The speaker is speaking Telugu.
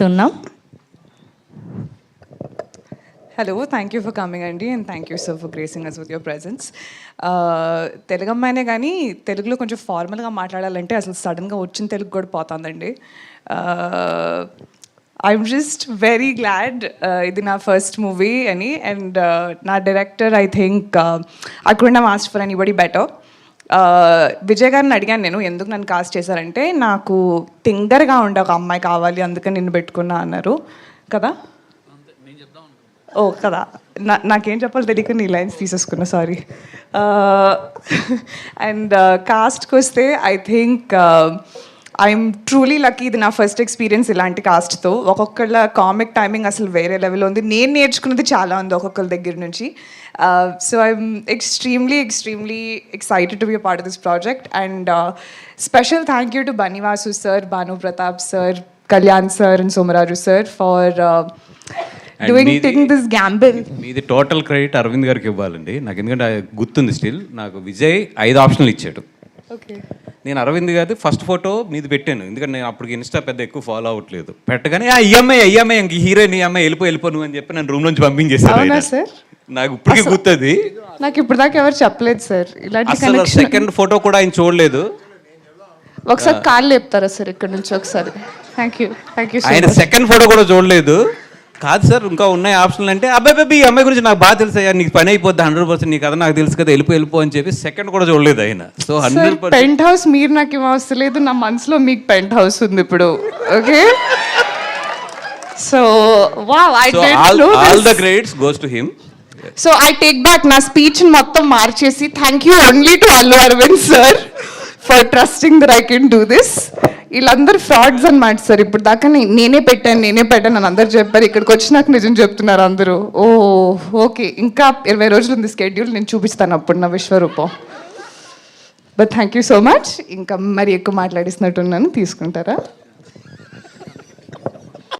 తున్నాం. Hello, thank you for coming, Andy, and thank you, sir, for gracing us with your presence. Telugu అమ్మాయినే కానీ తెలుగులో కొంచెం ఫార్మల్గా మాట్లాడాలంటే అసలు సడన్గా వచ్చిన తెలుగు కూడా పోతుందండి. ఐఎమ్ జస్ట్ వెరీ గ్లాడ్ ఇది నా ఫస్ట్ మూవీ అని, అండ్ నా director I think I couldn't have asked for anybody better. Vijay గారిని అడిగాను నేను ఎందుకు నన్ను కాస్ట్ చేశారంటే, నాకు టింగర్గా ఉండే ఒక అమ్మాయి కావాలి అందుకని నిన్ను పెట్టుకున్నా అన్నారు కదా. ఓ కదా, నాకేం చెప్పాలో తెలియక నీ లైన్స్ తీసేసుకున్నా, సారీ. అండ్ కాస్ట్కి వస్తే I think I'm truly lucky. ఇది నా ఫస్ట్ ఎక్స్పీరియన్స్ ఇలాంటి కాస్ట్తో. ఒక్కొక్కళ్ళ కామిక్ టైమింగ్ అసలు వేరే లెవెల్లో ఉంది. నేను నేర్చుకున్నది చాలా ఉంది ఒక్కొక్కరి దగ్గర నుంచి. So I'm extremely excited to be a part of this project. And special thank you to Banivasu sir, Bhanu Pratap sir, Kalyan sir and Somaraju sir for taking this gamble. మీది టోటల్ క్రెడిట్ అరవింద్ గారికి ఇవ్వాలండి. నాకు ఎందుకంటే గుర్తుంది స్టిల్. నాకు విజయ్ 5 ఆప్షన్లు ఇచ్చాడు. ఓకే, నేను అరవింద్ గారి ఫస్ట్ ఫోటో మీది పెట్టాను, ఎందుకంటే నేను అప్పటికి ఇన్స్టా పెద్ద ఎక్కువ ఫాలో అవ్వట్లేదు. పెట్టగానే ఈఎంఐ ఇంక హీరోయిన్ ఈఎంఐ వెళ్ళిపో నువ్వు అని చెప్పి నన్ను రూమ్ నుంచి పంపించేసాను. సార్ నాకు ఇప్పటికీ గుర్తుంది. నాకు ఇప్పుడు దాకా ఎవరు చెప్పలేదు సార్ ఇలాంటి అసలు సెకండ్ ఫోటో కూడా ఆయన చూడలేదు. ఒకసారి కాళ్ళు లేపుతారా సార్ ఇక్కడ నుంచి ఒకసారి? థ్యాంక్ యూ ఆయన సెకండ్ ఫోటో కూడా చూడలేదు. కాదు సార్ ఇంకా ఉన్నాయి ఆప్షన్లు అంటే, అబ్బాయి ఈ అమ్మాయి గురించి నాకు బాగా తెలుసు అయ్యా, నీకు పని అయిపోద్ది 100%, నీకు కదా నాకు తెలుసు కదా, వెళ్ళిపో అని చెప్పి సెకండ్ కూడా చూడలేదు ఆయన. సో 100% పెంట్ హౌస్ మీరు నాకు ఏం అవసరం లేదు, నా మనసులో మీకు పెంట్ హౌస్ ఉంది ఇప్పుడు. Okay, so wow, I did no all the credits goes to him. So I take back నా స్పీచ్ మొత్తం మార్చేసి thank you only to Allu Aravind sir for trusting that I can do this. వీళ్ళందరూ ఫ్రాడ్స్ అన్నమాట సార్. ఇప్పుడు దాకా నేనే పెట్టాను అని అందరు చెప్పారు. ఇక్కడికి వచ్చి నాకు నిజం చెప్తున్నారు అందరూ. ఓ ఓకే, ఇంకా 20 రోజులు ఉంది స్కెడ్యూల్, నేను చూపిస్తాను అప్పుడు నా విశ్వరూపం. But thank you so much. ఇంకా మరి ఎక్కువ మాట్లాడిస్తున్నట్టున్నాను, తీసుకుంటారా?